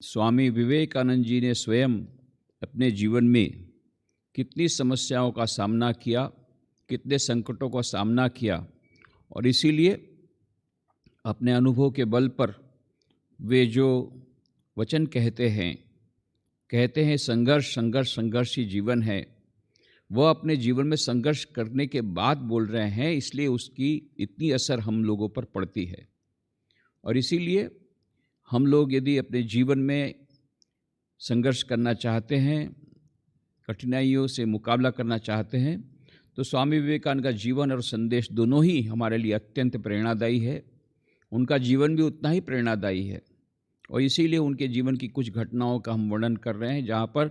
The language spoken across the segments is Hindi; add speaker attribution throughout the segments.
Speaker 1: स्वामी विवेकानंद जी ने स्वयं अपने जीवन में कितनी समस्याओं का सामना किया, कितने संकटों का सामना किया और इसीलिए अपने अनुभव के बल पर वे जो वचन कहते हैं संघर्ष संघर्ष संघर्ष ही जीवन है। वह अपने जीवन में संघर्ष करने के बाद बोल रहे हैं, इसलिए उसकी इतनी असर हम लोगों पर पड़ती है। और इसीलिए हम लोग यदि अपने जीवन में संघर्ष करना चाहते हैं, कठिनाइयों से मुकाबला करना चाहते हैं, तो स्वामी विवेकानंद का जीवन और संदेश दोनों ही हमारे लिए अत्यंत प्रेरणादायी है। उनका जीवन भी उतना ही प्रेरणादायी है और इसीलिए उनके जीवन की कुछ घटनाओं का हम वर्णन कर रहे हैं, जहाँ पर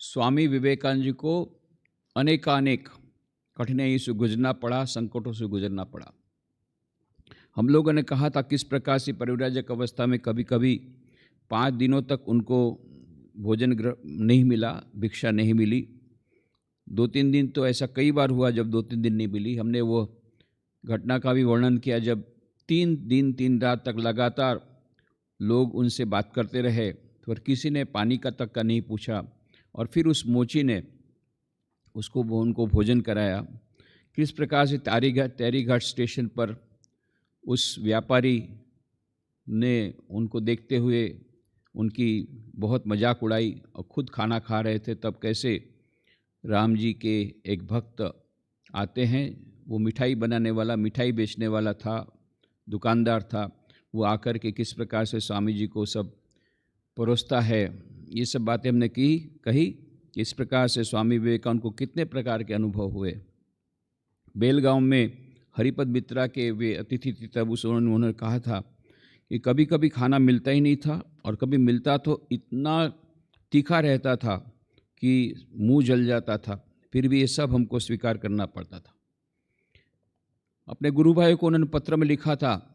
Speaker 1: स्वामी विवेकानंद जी को अनेकानेक कठिनाइयों से गुजरना पड़ा, संकटों से गुजरना पड़ा। हम लोगों ने कहा था किस प्रकार से परिव्राजक अवस्था में कभी कभी 5 दिनों तक उनको भोजन नहीं मिला, भिक्षा नहीं मिली। 2-3 दिन तो ऐसा कई बार हुआ जब 2-3 दिन नहीं मिली। हमने वो घटना का भी वर्णन किया जब 3 दिन 3 रात तक लगातार लोग उनसे बात करते रहे, फिर किसी ने पानी का तक का नहीं पूछा और फिर उस मोची ने उनको भोजन कराया। किस प्रकार से तैरी घाट स्टेशन पर उस व्यापारी ने उनको देखते हुए उनकी बहुत मजाक उड़ाई और खुद खाना खा रहे थे, तब कैसे राम जी के एक भक्त आते हैं, वो मिठाई बनाने वाला, मिठाई बेचने वाला था, दुकानदार था, वो आकर के किस प्रकार से स्वामी जी को सब परोसता है। ये सब बातें हमने कही कि इस प्रकार से स्वामी विवेकानंद को कितने प्रकार के अनुभव हुए। बेलगांव में हरिपद मित्रा के वे अतिथि थे, तब उन्होंने कहा था कि कभी कभी खाना मिलता ही नहीं था और कभी मिलता तो इतना तीखा रहता था कि मुंह जल जाता था, फिर भी ये सब हमको स्वीकार करना पड़ता था। अपने गुरु भाई को उन्होंने पत्र में लिखा था,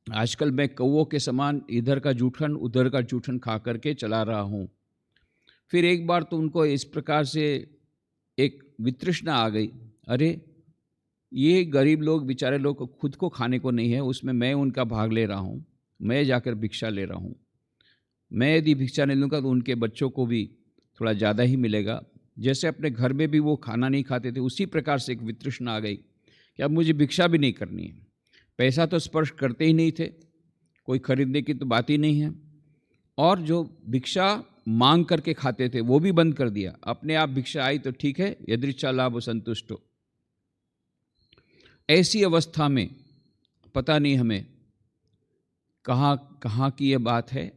Speaker 1: आजकल मैं कौवों के समान इधर का जूठन उधर का जूठन खा करके चला रहा हूँ। फिर एक बार तो उनको इस प्रकार से एक वितृष्णा आ गई, अरे ये गरीब लोग, बेचारे लोग खुद को खाने को नहीं है, उसमें मैं उनका भाग ले रहा हूँ, मैं जाकर भिक्षा ले रहा हूँ। मैं यदि भिक्षा नहीं लूँगा तो उनके बच्चों को भी थोड़ा ज़्यादा ही मिलेगा। जैसे अपने घर में भी वो खाना नहीं खाते थे, उसी प्रकार से एक वितृष्णा आ गई कि अब मुझे भिक्षा भी नहीं करनी है। पैसा तो स्पर्श करते ही नहीं थे, कोई खरीदने की तो बात ही नहीं है, और जो भिक्षा मांग करके खाते थे वो भी बंद कर दिया। अपने आप भिक्षा आई तो ठीक है, यदृच्छा लाभ संतुष्टो। ऐसी अवस्था में पता नहीं हमें कहाँ की ये बात है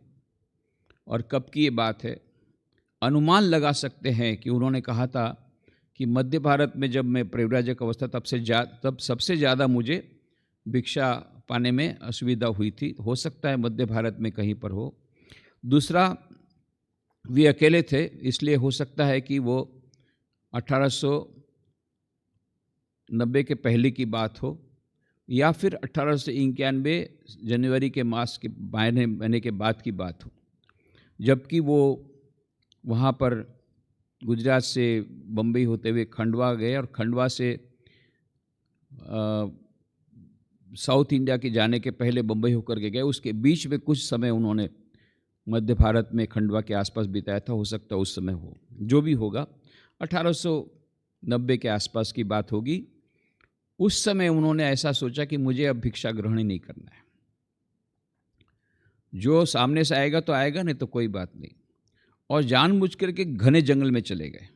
Speaker 1: और कब की ये बात है। अनुमान लगा सकते हैं कि उन्होंने कहा था कि मध्य भारत में जब मैं परिव्राजक अवस्था तब सबसे ज़्यादा मुझे भिक्षा पाने में असुविधा हुई थी। हो सकता है मध्य भारत में कहीं पर हो। दूसरा, वे अकेले थे, इसलिए हो सकता है कि वो 1890 के पहले की बात हो या फिर 1891 जनवरी के मास के महीने के बाद की बात हो, जबकि वो वहाँ पर गुजरात से बम्बई होते हुए खंडवा गए और खंडवा से साउथ इंडिया के जाने के पहले बम्बई होकर के गए। उसके बीच में कुछ समय उन्होंने मध्य भारत में खंडवा के आसपास बिताया था। हो सकता है उस समय हो, जो भी होगा 1890 के आसपास की बात होगी। उस समय उन्होंने ऐसा सोचा कि मुझे अब भिक्षा ग्रहण ही नहीं करना है, जो सामने से आएगा तो आएगा, नहीं तो कोई बात नहीं। और जानबूझ करके घने जंगल में चले गए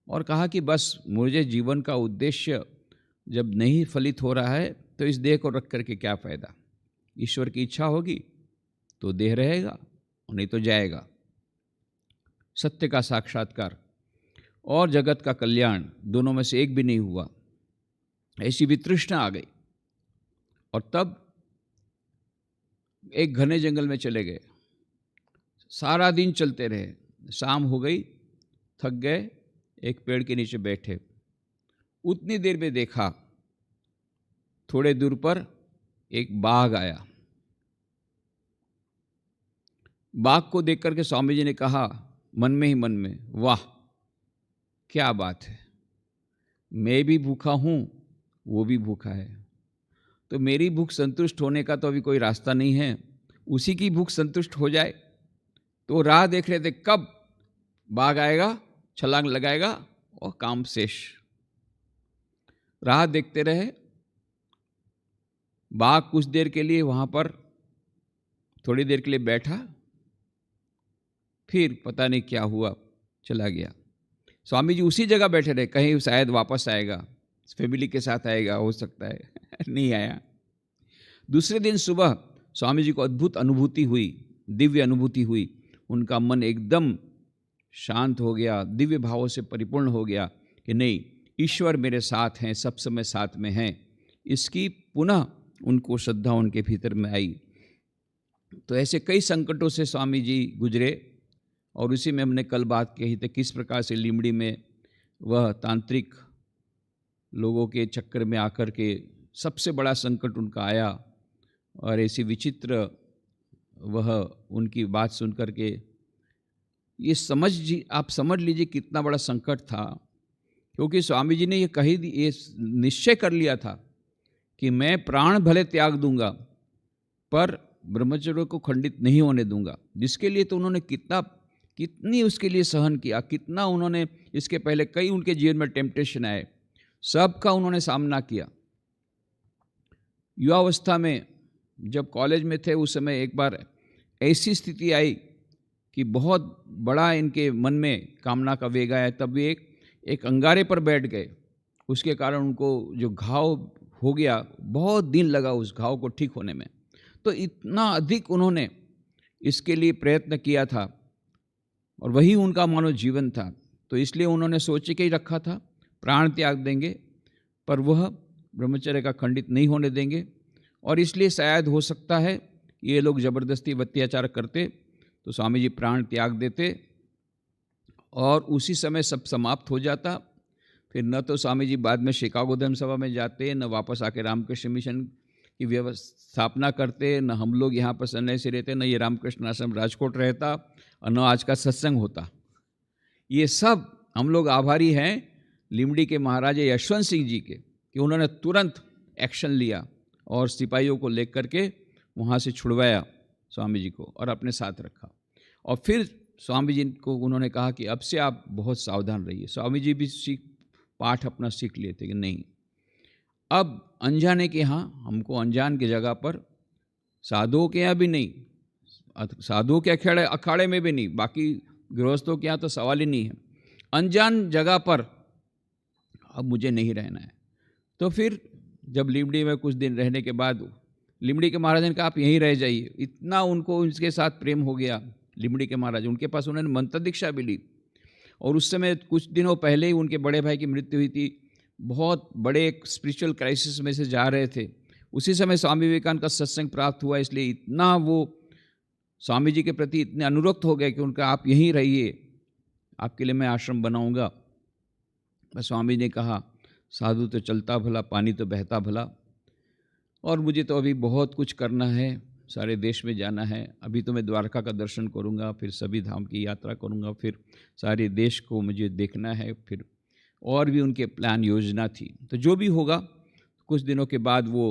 Speaker 1: और कहा कि बस मुझे जीवन का उद्देश्य जब नहीं फलित हो रहा है तो इस देह को रख करके क्या फ़ायदा। ईश्वर की इच्छा होगी तो देह रहेगा और नहीं तो जाएगा। सत्य का साक्षात्कार और जगत का कल्याण, दोनों में से एक भी नहीं हुआ। ऐसी वितृष्णा आ गई और तब एक घने जंगल में चले गए। सारा दिन चलते रहे, शाम हो गई, थक गए, एक पेड़ के नीचे बैठे। उतनी देर में देखा थोड़े दूर पर एक बाघ आया। बाघ को देख करके स्वामी जी ने कहा मन में ही मन में, वाह क्या बात है, मैं भी भूखा हूँ, वो भी भूखा है, तो मेरी भूख संतुष्ट होने का तो अभी कोई रास्ता नहीं है, उसी की भूख संतुष्ट हो जाए। तो राह देख रहे थे कब बाघ आएगा, छलांग लगाएगा और काम शेष। राह देखते रहे। बाघ कुछ देर के लिए वहां पर थोड़ी देर के लिए बैठा, फिर पता नहीं क्या हुआ, चला गया। स्वामी जी उसी जगह बैठे रहे, कहीं शायद वापस आएगा, फैमिली के साथ आएगा, हो सकता है नहीं आया। दूसरे दिन सुबह स्वामी जी को अद्भुत अनुभूति हुई, दिव्य अनुभूति हुई। उनका मन एकदम शांत हो गया, दिव्य भावों से परिपूर्ण हो गया कि नहीं, ईश्वर मेरे साथ हैं, सब समय साथ में हैं। इसकी पुनः उनको श्रद्धा उनके भीतर में आई। तो ऐसे कई संकटों से स्वामी जी गुजरे, और उसी में हमने कल बात कही थी किस प्रकार से लीमड़ी में वह तांत्रिक लोगों के चक्कर में आकर के सबसे बड़ा संकट उनका आया, और ऐसी विचित्र वह उनकी बात सुन कर के ये आप समझ लीजिए कितना बड़ा संकट था। क्योंकि स्वामी जी ने ये निश्चय कर लिया था कि मैं प्राण भले त्याग दूंगा पर ब्रह्मचर्य को खंडित नहीं होने दूंगा। जिसके लिए तो उन्होंने कितनी उसके लिए सहन किया, कितना उन्होंने इसके पहले कई उनके जीवन में टेम्पटेशन आए, सबका उन्होंने सामना किया। युवावस्था में जब कॉलेज में थे उस समय एक बार ऐसी स्थिति आई कि बहुत बड़ा इनके मन में कामना का वेग आया। तब वे एक अंगारे पर बैठ गए। उसके कारण उनको जो घाव हो गया, बहुत दिन लगा उस घाव को ठीक होने में। तो इतना अधिक उन्होंने इसके लिए प्रयत्न किया था, और वही उनका मानव जीवन था। तो इसलिए उन्होंने सोच के ही रखा था प्राण त्याग देंगे पर वह ब्रह्मचर्य का खंडित नहीं होने देंगे। और इसलिए शायद हो सकता है ये लोग जबरदस्ती अत्याचार करते तो स्वामी जी प्राण त्याग देते और उसी समय सब समाप्त हो जाता। फिर न तो स्वामी जी बाद में शिकागो धर्म सभा में जाते, न वापस आके रामकृष्ण मिशन की स्थापना करते, न हम लोग यहाँ पर सन्यासी रहते, न ये रामकृष्ण आश्रम राजकोट रहता, और न आज का सत्संग होता। ये सब हम लोग आभारी हैं लीमड़ी के महाराजा यशवंत सिंह जी के कि उन्होंने तुरंत एक्शन लिया और सिपाहियों को लेकर के वहाँ से छुड़वाया स्वामी जी को और अपने साथ रखा। और फिर स्वामी जी को उन्होंने कहा कि अब से आप बहुत सावधान रहिए। स्वामी जी भी पाठ अपना सीख लिए थे कि नहीं, अब अनजाने के यहाँ हमको अनजान की जगह पर, साधुओं के यहाँ भी नहीं, साधुओं के अखाड़े में भी नहीं, बाकी गृहस्थों के यहाँ तो सवाल ही नहीं है, अनजान जगह पर अब मुझे नहीं रहना है। तो फिर जब लीमड़ी में कुछ दिन रहने के बाद लीमड़ी के महाराज ने कहा आप यहीं रह जाइए। इतना उनको उनके साथ प्रेम हो गया लीमड़ी के महाराज, उनके पास उन्होंने मंत्र दीक्षा भी ली। और उस समय कुछ दिनों पहले ही उनके बड़े भाई की मृत्यु हुई थी, बहुत बड़े एक स्पिरिचुअल क्राइसिस में से जा रहे थे। उसी समय स्वामी विवेकानंद का सत्संग प्राप्त हुआ, इसलिए इतना वो स्वामी जी के प्रति इतने अनुरक्त हो गए कि उनका आप यहीं रहिए, आपके लिए मैं आश्रम बनाऊंगा। बस स्वामी ने कहा साधु तो चलता भला, पानी तो बहता भला, और मुझे तो अभी बहुत कुछ करना है, सारे देश में जाना है। अभी तो मैं द्वारका का दर्शन करूंगा, फिर सभी धाम की यात्रा करूंगा, फिर सारे देश को मुझे देखना है, फिर और भी उनके प्लान योजना थी। तो जो भी होगा, कुछ दिनों के बाद वो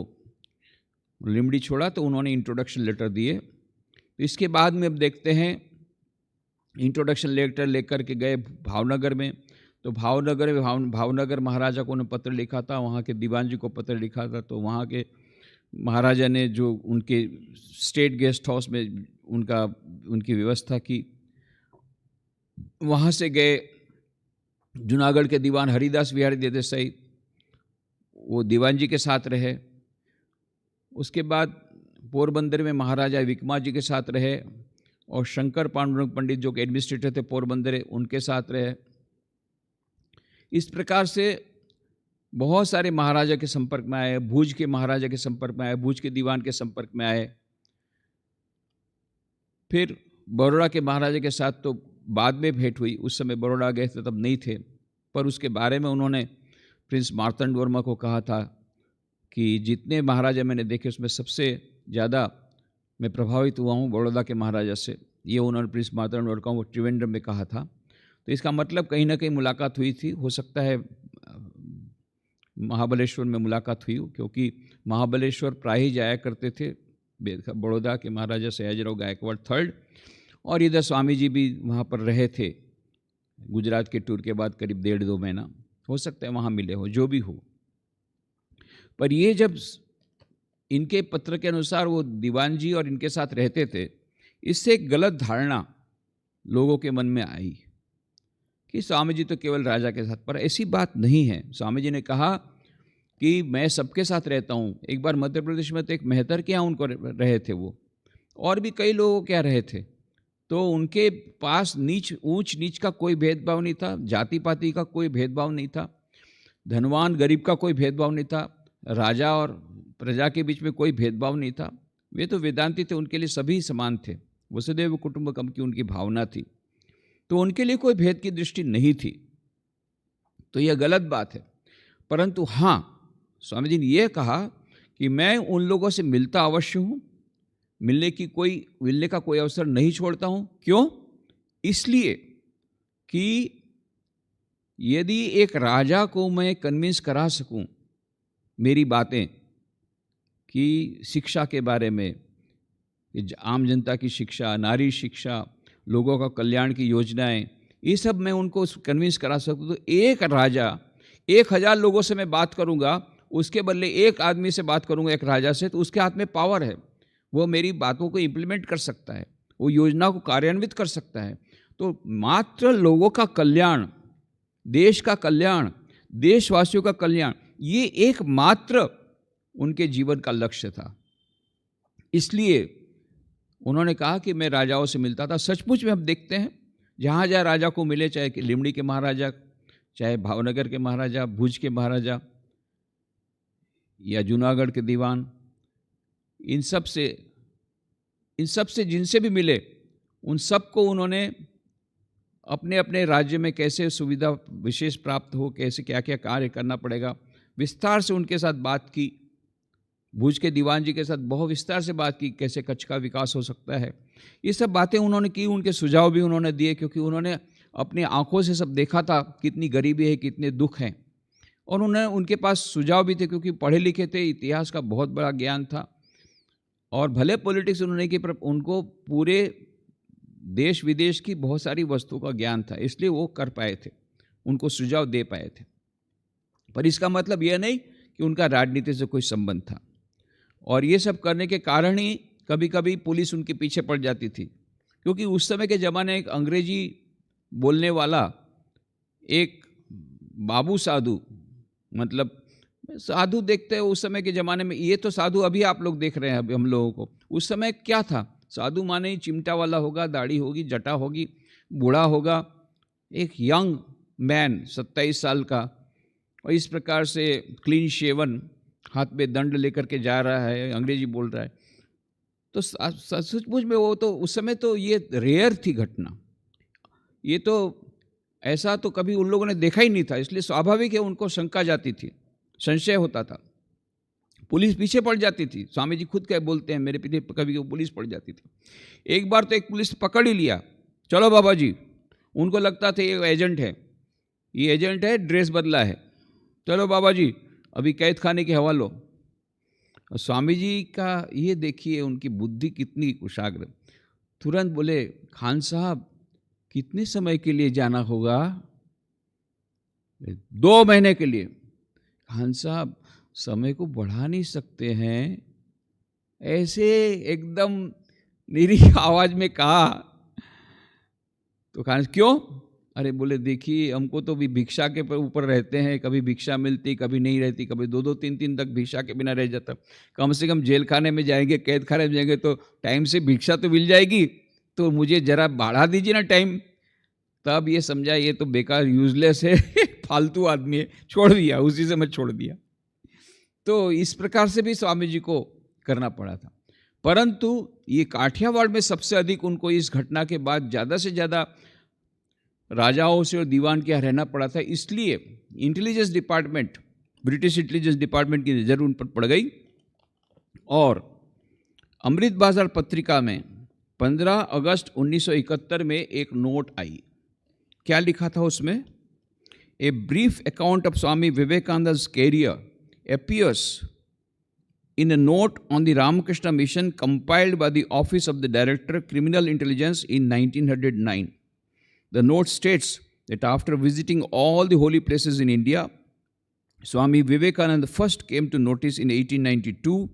Speaker 1: लीमड़ी छोड़ा तो उन्होंने इंट्रोडक्शन लेटर दिए। तो इसके बाद में अब देखते हैं, इंट्रोडक्शन लेटर लेकर के गए भावनगर में। तो भावनगर महाराजा को उन्होंने पत्र लिखा था, वहाँ के दीवान जी को पत्र लिखा था। तो वहाँ के महाराजा ने जो उनके स्टेट गेस्ट हाउस में उनकी व्यवस्था की, वहाँ से गए जूनागढ़ के दीवान हरिदास बिहारी देसाई, वो दीवान जी के साथ रहे। उसके बाद पोरबंदर में महाराजा विक्रमा जी के साथ रहे, और शंकर पांडुरंग पंडित जो कि एडमिनिस्ट्रेटर थे पोरबंदर, उनके साथ रहे। इस प्रकार से बहुत सारे महाराजा के संपर्क में आए, भूज के महाराजा के संपर्क में आए, भूज के दीवान के संपर्क में आए। फिर बड़ौदा के महाराजा के साथ तो बाद में भेंट हुई, उस समय बड़ौदा गए थे तब नहीं थे, पर उसके बारे में उन्होंने प्रिंस मार्तंड वर्मा को कहा था कि जितने महाराजा मैंने देखे उसमें सबसे ज़्यादा मैं प्रभावित हुआ हूँ बड़ौदा के महाराजा से। ये उन्होंने प्रिंस मार्तंड वर्मा को त्रिवेंद्रम में कहा था। तो इसका मतलब कहीं ना कहीं मुलाकात हुई थी, हो सकता है महाबलेश्वर में मुलाकात हुई, क्योंकि महाबलेश्वर प्राय ही जाया करते थे बड़ौदा के महाराजा सयाजीराव गायकवाड़ थर्ड, और इधर स्वामी जी भी वहाँ पर रहे थे गुजरात के टूर के बाद करीब 1.5-2 महीना, हो सकता है वहाँ मिले हो, जो भी हो। पर ये जब इनके पत्र के अनुसार वो दीवान जी और इनके साथ रहते थे, इससे एक गलत धारणा लोगों के मन में आई कि स्वामी जी तो केवल राजा के साथ, पर ऐसी बात नहीं है। स्वामी जी ने कहा कि मैं सबके साथ रहता हूँ। एक बार मध्य प्रदेश में तो एक मेहतर के यहाँ उनको रहे थे वो, और भी कई लोगों के यहाँ रहे थे, तो उनके पास ऊंच नीच का कोई भेदभाव नहीं था, जाति पाति का कोई भेदभाव नहीं था, धनवान गरीब का कोई भेदभाव नहीं था, राजा और प्रजा के बीच में कोई भेदभाव नहीं था। वे तो वेदांती थे, उनके लिए सभी समान थे, वसुधैव कुटुंबकम की उनकी भावना थी, तो उनके लिए कोई भेद की दृष्टि नहीं थी। तो यह गलत बात है। परंतु हाँ, स्वामी जी ने यह कहा कि मैं उन लोगों से मिलता अवश्य हूँ, मिलने का कोई अवसर नहीं छोड़ता हूँ। क्यों? इसलिए कि यदि एक राजा को मैं कन्विंस करा सकूँ मेरी बातें कि शिक्षा के बारे में, आम जनता की शिक्षा, नारी शिक्षा, लोगों का कल्याण की योजनाएं, ये सब मैं उनको कन्विंस करा सकूँ, तो एक राजा 1000 लोगों से मैं बात करूँगा, उसके बदले एक आदमी से बात करूँगा, एक राजा से, तो उसके हाथ में पावर है, वो मेरी बातों को इम्प्लीमेंट कर सकता है, वो योजना को कार्यान्वित कर सकता है। तो मात्र लोगों का कल्याण, देश का कल्याण, देशवासियों का कल्याण, ये एकमात्र उनके जीवन का लक्ष्य था। इसलिए उन्होंने कहा कि मैं राजाओं से मिलता था। सचमुच में हम देखते हैं जहाँ जहाँ राजा को मिले, चाहे लिमड़ी के महाराजा, चाहे भावनगर के महाराजा, भुज के महाराजा या जूनागढ़ के दीवान, इन सब से जिनसे भी मिले, उन सबको उन्होंने अपने अपने राज्य में कैसे सुविधा विशेष प्राप्त हो, कैसे क्या क्या कार्य करना पड़ेगा, विस्तार से उनके साथ बात की। भुज के दीवान जी के साथ बहुत विस्तार से बात की, कैसे कच्छ का विकास हो सकता है। ये सब बातें उन्होंने की, उनके सुझाव भी उन्होंने दिए, क्योंकि उन्होंने अपनी आंखों से सब देखा था, कितनी गरीबी है, कितने दुख हैं, और उनके पास सुझाव भी थे, क्योंकि पढ़े लिखे थे, इतिहास का बहुत बड़ा ज्ञान था। और भले पॉलिटिक्स उन्होंने की, पर उनको पूरे देश विदेश की बहुत सारी वस्तुओं का ज्ञान था, इसलिए वो कर पाए थे, उनको सुझाव दे पाए थे। पर इसका मतलब यह नहीं कि उनका राजनीति से कोई संबंध था। और ये सब करने के कारण ही कभी कभी पुलिस उनके पीछे पड़ जाती थी, क्योंकि उस समय के ज़माने एक अंग्रेजी बोलने वाला एक बाबू साधु, मतलब साधु देखते हैं उस समय के ज़माने में, ये तो साधु अभी आप लोग देख रहे हैं अभी हम लोगों को, उस समय क्या था? साधु माने ही चिमटा वाला होगा, दाढ़ी होगी, जटा होगी, बूढ़ा होगा, एक यंग मैन 27 साल का, और इस प्रकार से क्लीन शेवन, हाथ में दंड लेकर के जा रहा है, अंग्रेजी बोल रहा है। तो सचमुच में वो तो उस समय तो ये रेयर थी घटना, ये तो ऐसा तो कभी उन लोगों ने देखा ही नहीं था, इसलिए स्वाभाविक है उनको शंका जाती थी, संशय होता था, पुलिस पीछे पड़ जाती थी। स्वामी जी खुद क्या बोलते हैं, मेरे पीछे कभी पुलिस पड़ जाती थी। एक बार तो एक पुलिस पकड़ ही लिया, चलो बाबा जी, उनको लगता था ये एजेंट है, ये एजेंट है, ड्रेस बदला है, चलो बाबा जी अभी कैद खाने के हवालो। और स्वामी जी का ये देखिए उनकी बुद्धि कितनी कुशाग्र, तुरंत बोले, खान साहब कितने समय के लिए जाना होगा? 2 महीने के लिए। खान साहब समय को बढ़ा नहीं सकते हैं? ऐसे एकदम निरीह आवाज में कहा। तो खान क्यों? अरे बोले देखिए हमको तो भी भिक्षा के ऊपर रहते हैं, कभी भिक्षा मिलती, कभी नहीं रहती, कभी 2-2 3-3 तक भिक्षा के बिना रह जाता। कम से कम जेल खाने में जाएंगे, कैद खाने में जाएंगे तो टाइम से भिक्षा तो मिल जाएगी, तो मुझे जरा बढ़ा दीजिए ना टाइम। तब ये समझा ये तो बेकार यूजलेस है, फालतू आदमी है, छोड़ दिया, उसी से मैं छोड़ दिया। तो इस प्रकार से भी स्वामी जी को करना पड़ा था। परंतु ये काठियावाड़ में सबसे अधिक उनको इस घटना के बाद ज़्यादा से ज़्यादा राजाओं से और दीवान के यहाँ रहना पड़ा था, इसलिए intelligence department, British intelligence department की नज़र उन पर पड़ गई। और अमृत बाजार पत्रिका में 15 अगस्त 1971 में एक नोट आई। क्या लिखा था उसमें? A brief account of Swami Vivekananda's career appears in a note on the Ramakrishna Mission compiled by the Office of the Director, Criminal Intelligence in 1909. The note states that after visiting all the holy places in India, Swami Vivekananda first came to notice in 1892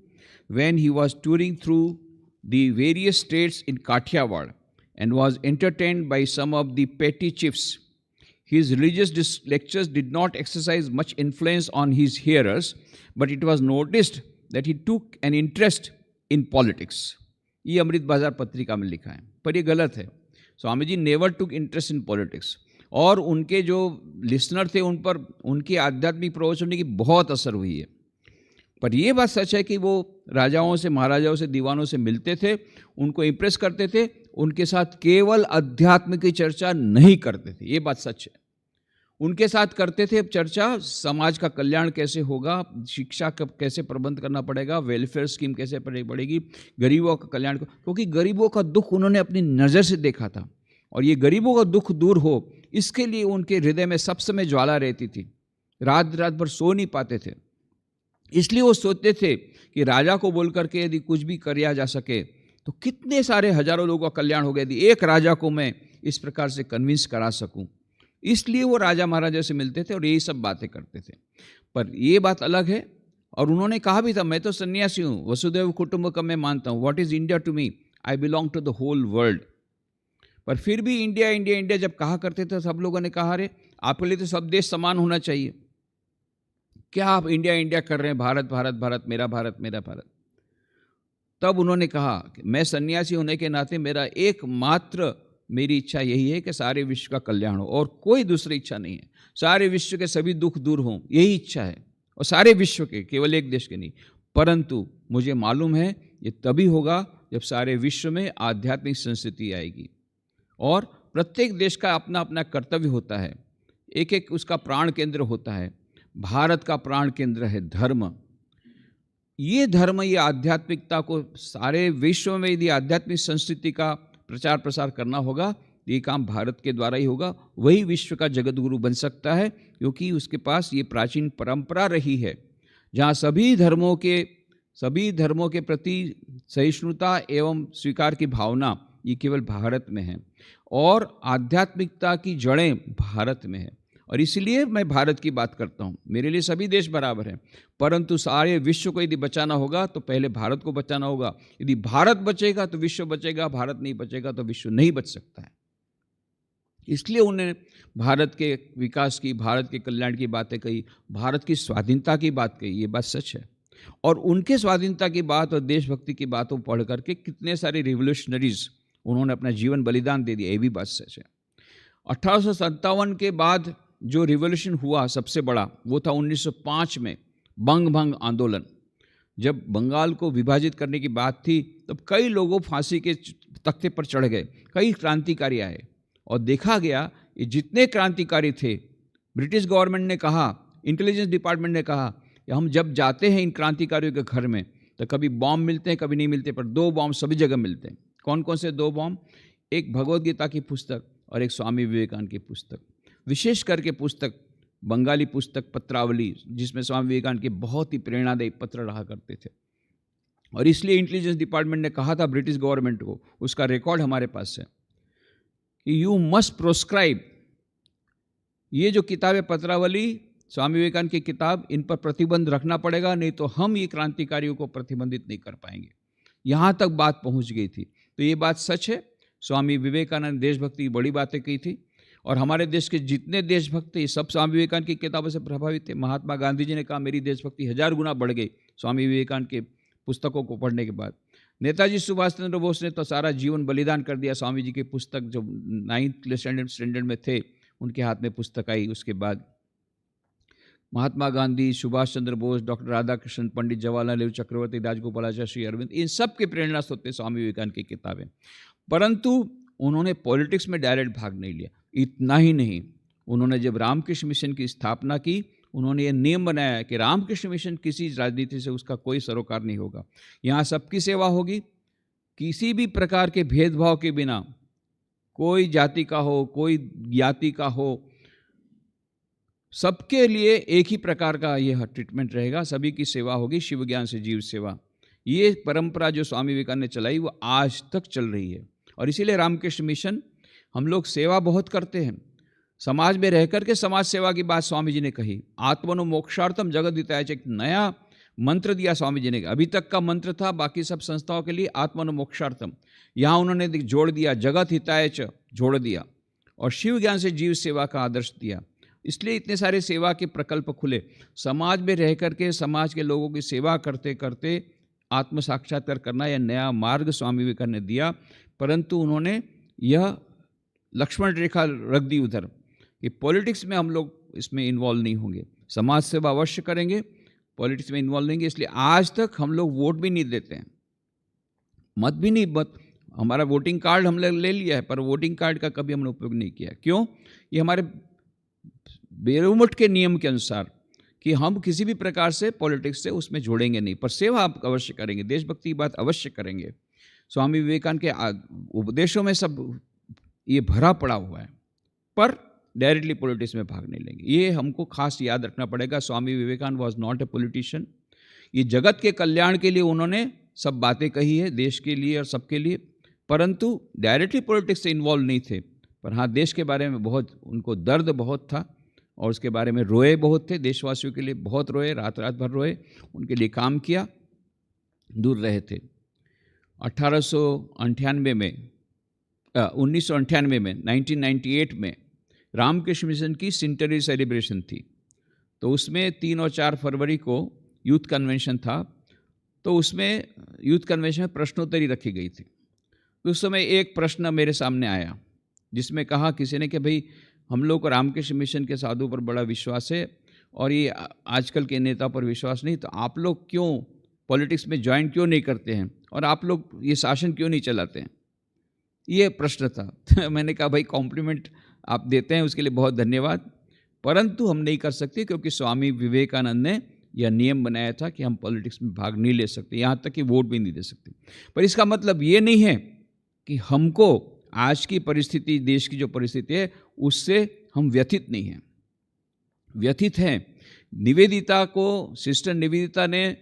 Speaker 1: when he was touring through the various states in Kathiawad and was entertained by some of the petty chiefs. His religious lectures did not exercise much influence on his hearers, but it was noticed that he took an interest in politics. ये अमृत बाजार पत्रिका में लिखा है, पर ये गलत है. Swami ji never took interest in politics, और उनके जो लिसनर थे उन पर उनकी आध्यात्मिक प्रवचन की बहुत असर हुई है. पर ये बात सच है कि वो राजाओं से, महाराजाओं से, दीवानों से मिलते थे, उनको इम्प्रेस करते थे, उनके साथ केवल अध्यात्म की चर्चा नहीं करते थे. ये बात सच है. उनके साथ करते थे चर्चा समाज का कल्याण कैसे होगा, शिक्षा का कैसे प्रबंध करना पड़ेगा, वेलफेयर स्कीम कैसे पड़ेगी, गरीबों का कल्याण, क्योंकि गरीबों का दुख उन्होंने अपनी नज़र से देखा था. और ये गरीबों का दुख दूर हो, इसके लिए उनके हृदय में सब समय ज्वाला रहती थी. रात रात भर सो नहीं पाते थे. इसलिए वो सोचते थे कि राजा को बोल करके यदि कुछ भी किया जा सके तो कितने सारे हजारों लोगों का कल्याण हो गया. यदि एक राजा को मैं इस प्रकार से कन्विंस करा सकूं, इसलिए वो राजा महाराजा से मिलते थे और यही सब बातें करते थे. पर ये बात अलग है. और उन्होंने कहा भी था, मैं तो सन्यासी हूँ, वसुदैव कुटुंबकम मैं मानता हूँ, what is India to me, I belong to the whole world. पर फिर भी इंडिया इंडिया इंडिया जब कहा करते थे, सब लोगों ने कहा, अरे आपके लिए तो सब देश समान होना चाहिए, क्या आप इंडिया इंडिया कर रहे हैं, भारत भारत भारत, मेरा भारत मेरा भारत. तब उन्होंने कहा कि मैं सन्यासी होने के नाते मेरी इच्छा यही है कि सारे विश्व का कल्याण हो, और कोई दूसरी इच्छा नहीं है. सारे विश्व के सभी दुख दूर हों, यही इच्छा है, और सारे विश्व के, केवल एक देश के नहीं. परंतु मुझे मालूम है ये तभी होगा जब सारे विश्व में आध्यात्मिक संस्कृति आएगी. और प्रत्येक देश का अपना अपना कर्तव्य होता है, एक एक उसका प्राण केंद्र होता है. भारत का प्राण केंद्र है धर्म. ये धर्म, ये आध्यात्मिकता को सारे विश्व में यदि आध्यात्मिक संस्कृति का प्रचार प्रसार करना होगा, ये काम भारत के द्वारा ही होगा. वही विश्व का जगत गुरु बन सकता है, क्योंकि उसके पास ये प्राचीन परंपरा रही है जहाँ सभी धर्मों के प्रति सहिष्णुता एवं स्वीकार की भावना ये केवल भारत में है, और आध्यात्मिकता की जड़ें भारत में है. और इसलिए मैं भारत की बात करता हूँ. मेरे लिए सभी देश बराबर हैं, परंतु सारे विश्व को यदि बचाना होगा तो पहले भारत को बचाना होगा. यदि भारत बचेगा तो विश्व बचेगा, भारत नहीं बचेगा तो विश्व नहीं बच सकता है. इसलिए उन्होंने भारत के विकास की, भारत के कल्याण की बातें कही, भारत की स्वाधीनता की बात कही. ये बात सच है. और उनके स्वाधीनता की बात और देशभक्ति की बातों पढ़ करके कितने सारे रिवोल्यूशनरीज उन्होंने अपना जीवन बलिदान दे दिया, ये भी बात सच है. 1857 के बाद जो रिवोल्यूशन हुआ सबसे बड़ा, वो था 1905 में बंग भंग आंदोलन. जब बंगाल को विभाजित करने की बात थी तब कई लोगों फांसी के तख्ते पर चढ़ गए, कई क्रांतिकारी आए, और देखा गया ये जितने क्रांतिकारी थे, ब्रिटिश गवर्नमेंट ने कहा, इंटेलिजेंस डिपार्टमेंट ने कहा कि हम जब जाते हैं इन क्रांतिकारियों के घर में तो कभी बॉम्ब मिलते हैं, कभी नहीं मिलते, पर 2 बॉम्ब सभी जगह मिलते हैं. कौन कौन से 2 बॉम्ब? एक भगवद गीता की पुस्तक और एक स्वामी विवेकानंद की पुस्तक. विशेष करके पुस्तक, बंगाली पुस्तक पत्रावली, जिसमें स्वामी विवेकानंद के बहुत ही प्रेरणादायी पत्र रहा करते थे. और इसलिए इंटेलिजेंस डिपार्टमेंट ने कहा था ब्रिटिश गवर्नमेंट को, उसका रिकॉर्ड हमारे पास है, कि यू मस्ट प्रोस्क्राइब, ये जो किताब है पत्रावली, स्वामी विवेकानंद की किताब, इन पर प्रतिबंध रखना पड़ेगा, नहीं तो हम ये क्रांतिकारियों को प्रतिबंधित नहीं कर पाएंगे. यहाँ तक बात पहुँच गई थी. तो ये बात सच है. स्वामी विवेकानंद देशभक्ति की बड़ी बातें की थी, और हमारे देश के जितने देशभक्त थे सब स्वामी विवेकानंद की किताबों से प्रभावित थे. महात्मा गांधी जी ने कहा मेरी देशभक्ति 1000 गुना बढ़ गई स्वामी विवेकानंद के पुस्तकों को पढ़ने के बाद. नेताजी सुभाष चंद्र बोस ने तो सारा जीवन बलिदान कर दिया. स्वामी जी की पुस्तक, जो 9th स्टैंडर्ड में थे, उनके हाथ में पुस्तक आई. उसके बाद महात्मा गांधी, सुभाष चंद्र बोस, डॉक्टर राधाकृष्णन, पंडित जवाहरलाल नेहरू, चक्रवर्ती राजगोपालाचार्य, श्री अरविंद, इन सब के प्रेरणा स्रोत थे स्वामी विवेकानंद की किताबें. परंतु उन्होंने पॉलिटिक्स में डायरेक्ट भाग नहीं लिया. इतना ही नहीं, उन्होंने जब रामकृष्ण मिशन की स्थापना की, उन्होंने ये नियम बनाया कि रामकृष्ण मिशन किसी राजनीति से उसका कोई सरोकार नहीं होगा. यहाँ सबकी सेवा होगी, किसी भी प्रकार के भेदभाव के बिना, कोई जाति का हो, कोई ज्ञाति का हो, सबके लिए एक ही प्रकार का यह ट्रीटमेंट रहेगा, सभी की सेवा होगी, शिव ज्ञान से जीव सेवा। ये परंपरा जो स्वामी विवेकानंद ने चलाई वो आज तक चल रही है। और इसीलिए रामकृष्ण मिशन, हम लोग सेवा बहुत करते हैं, समाज में रह करके समाज सेवा की बात स्वामी जी ने कही। आत्मनो मोक्षार्थम जगत हिताय, एक नया मंत्र दिया स्वामी जी ने। अभी तक का मंत्र था बाकी सब संस्थाओं के लिए आत्मनो मोक्षार्थम, यहाँ उन्होंने जोड़ दिया जगत हिताय च, जोड़ दिया, और शिव ज्ञान से जीव सेवा का आदर्श दिया। इसलिए इतने सारे सेवा के प्रकल्प खुले। समाज में रह करके समाज के लोगों की सेवा करते करते आत्म साक्षात्कार करना, यह नया मार्ग स्वामी विवेकानंद ने दिया। परंतु उन्होंने यह लक्ष्मण रेखा रख दी उधर कि पॉलिटिक्स में हम लोग इसमें इन्वॉल्व नहीं होंगे, समाज सेवा अवश्य करेंगे, पॉलिटिक्स में इन्वॉल्व नहीं। इसलिए आज तक हम लोग वोट भी नहीं देते हैं, मत भी नहीं, हमारा वोटिंग कार्ड हमने ले लिया है, पर वोटिंग कार्ड का कभी हमने उपयोग नहीं किया। क्यों? ये हमारे बेरुमठ के नियम के अनुसार कि हम किसी भी प्रकार से पॉलिटिक्स से उसमें जोड़ेंगे नहीं, पर सेवा आप अवश्य करेंगे, देशभक्ति की बात अवश्य करेंगे। स्वामी विवेकानंद के उपदेशों में सब ये भरा पड़ा हुआ है, पर डायरेक्टली पॉलिटिक्स में भाग नहीं लेंगे। ये हमको खास याद रखना पड़ेगा। Swami Vivekananda was not a politician. ये जगत के कल्याण के लिए उन्होंने सब बातें कही है, देश के लिए और सबके लिए, परंतु डायरेक्टली पॉलिटिक्स से इन्वॉल्व नहीं थे। पर हाँ, देश के बारे में बहुत उनको दर्द बहुत था और उसके बारे में रोए बहुत थे, देशवासियों के लिए बहुत रोए, रात रात भर रोए, उनके लिए काम किया, दूर रहे थे। 1998 में 1998 में रामकृष्ण मिशन की सेंचुरी सेलिब्रेशन थी, तो उसमें 3 और 4 फरवरी को यूथ कन्वेंशन था। तो उसमें यूथ कन्वेंशन में प्रश्नोत्तरी रखी गई थी। तो उस समय एक प्रश्न मेरे सामने आया जिसमें कहा किसी ने कि भाई, हम लोग को रामकृष्ण मिशन के साधु पर बड़ा विश्वास है और ये आजकल के नेता पर विश्वास नहीं, तो आप लोग क्यों पॉलिटिक्स में ज्वाइन क्यों नहीं करते हैं और आप लोग ये शासन क्यों नहीं चलाते हैं? ये प्रश्न था। तो मैंने कहा भाई, कॉम्प्लीमेंट आप देते हैं उसके लिए बहुत धन्यवाद, परंतु हम नहीं कर सकते क्योंकि स्वामी विवेकानंद ने यह नियम बनाया था कि हम पॉलिटिक्स में भाग नहीं ले सकते, यहाँ तक कि वोट भी नहीं दे सकते। पर इसका मतलब ये नहीं है कि हमको आज की परिस्थिति, देश की जो परिस्थिति है, उससे हम व्यथित नहीं हैं, व्यथित हैं। निवेदिता को, सिस्टर निवेदिता ने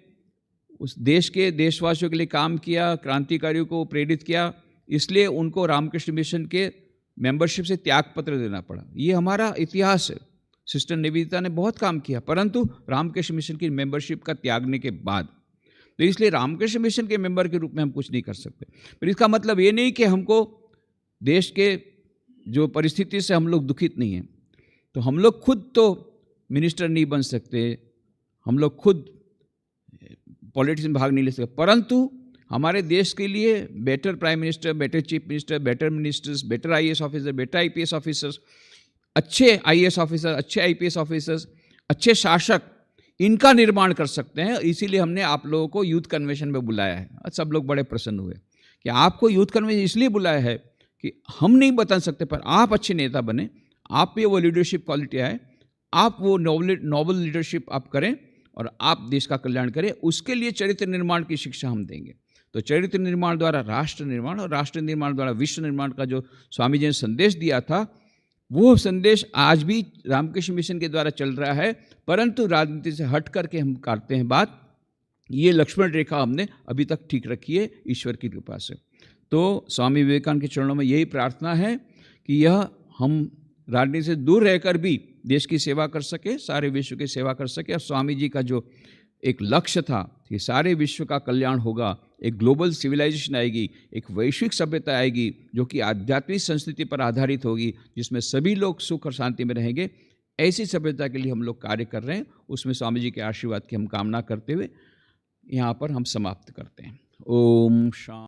Speaker 1: उस देश के देशवासियों के लिए काम किया, क्रांतिकारियों को प्रेरित किया, इसलिए उनको रामकृष्ण मिशन के मेंबरशिप से त्यागपत्र देना पड़ा। ये हमारा इतिहास है। सिस्टर निवेदिता ने बहुत काम किया, परंतु रामकृष्ण मिशन की मेंबरशिप का त्यागने के बाद, तो इसलिए रामकृष्ण मिशन के मेंबर के रूप में हम कुछ नहीं कर सकते। पर इसका मतलब ये नहीं कि हमको देश के जो परिस्थिति से हम लोग दुखित नहीं हैं, तो हम लोग खुद तो मिनिस्टर नहीं बन सकते, हम लोग खुद पॉलिटिक्स में भाग नहीं ले सकते, परंतु हमारे देश के लिए better prime minister, better chief minister, better ministers, better IAS officer, better IPS officers, अच्छे आईएएस ऑफिसर, अच्छे आईपीएस ऑफिसर्स, अच्छे शासक, इनका निर्माण कर सकते हैं। इसीलिए हमने आप लोगों को यूथ कन्वेंशन में बुलाया है। सब लोग बड़े प्रसन्न हुए कि आपको यूथ कन्वेंशन इसलिए बुलाया है कि हम नहीं बता सकते, पर आप अच्छे नेता बने, आप में वो लीडरशिप क्वालिटी आए, आप वो नोबल लीडरशिप आप करें और आप देश का कल्याण करें। उसके लिए चरित्र निर्माण की शिक्षा हम देंगे। तो चरित्र निर्माण द्वारा राष्ट्र निर्माण और राष्ट्र निर्माण द्वारा विश्व निर्माण का जो स्वामी जी ने संदेश दिया था, वो संदेश आज भी रामकृष्ण मिशन के द्वारा चल रहा है, परंतु राजनीति से हट करके हम करते हैं बात। ये लक्ष्मण रेखा हमने अभी तक ठीक रखी है ईश्वर की कृपा से। तो स्वामी विवेकानंद के चरणों में यही प्रार्थना है कि यह हम राजनीति से दूर रहकर भी देश की सेवा कर सके, सारे विश्व की सेवा कर सके। और स्वामी जी का जो एक लक्ष्य था कि सारे विश्व का कल्याण होगा, एक ग्लोबल सिविलाइजेशन आएगी, एक वैश्विक सभ्यता आएगी जो कि आध्यात्मिक संस्कृति पर आधारित होगी, जिसमें सभी लोग सुख और शांति में रहेंगे, ऐसी सभ्यता के लिए हम लोग कार्य कर रहे हैं। उसमें स्वामी जी के आशीर्वाद की हम कामना करते हुए यहाँ पर हम समाप्त करते हैं। ओम शांति।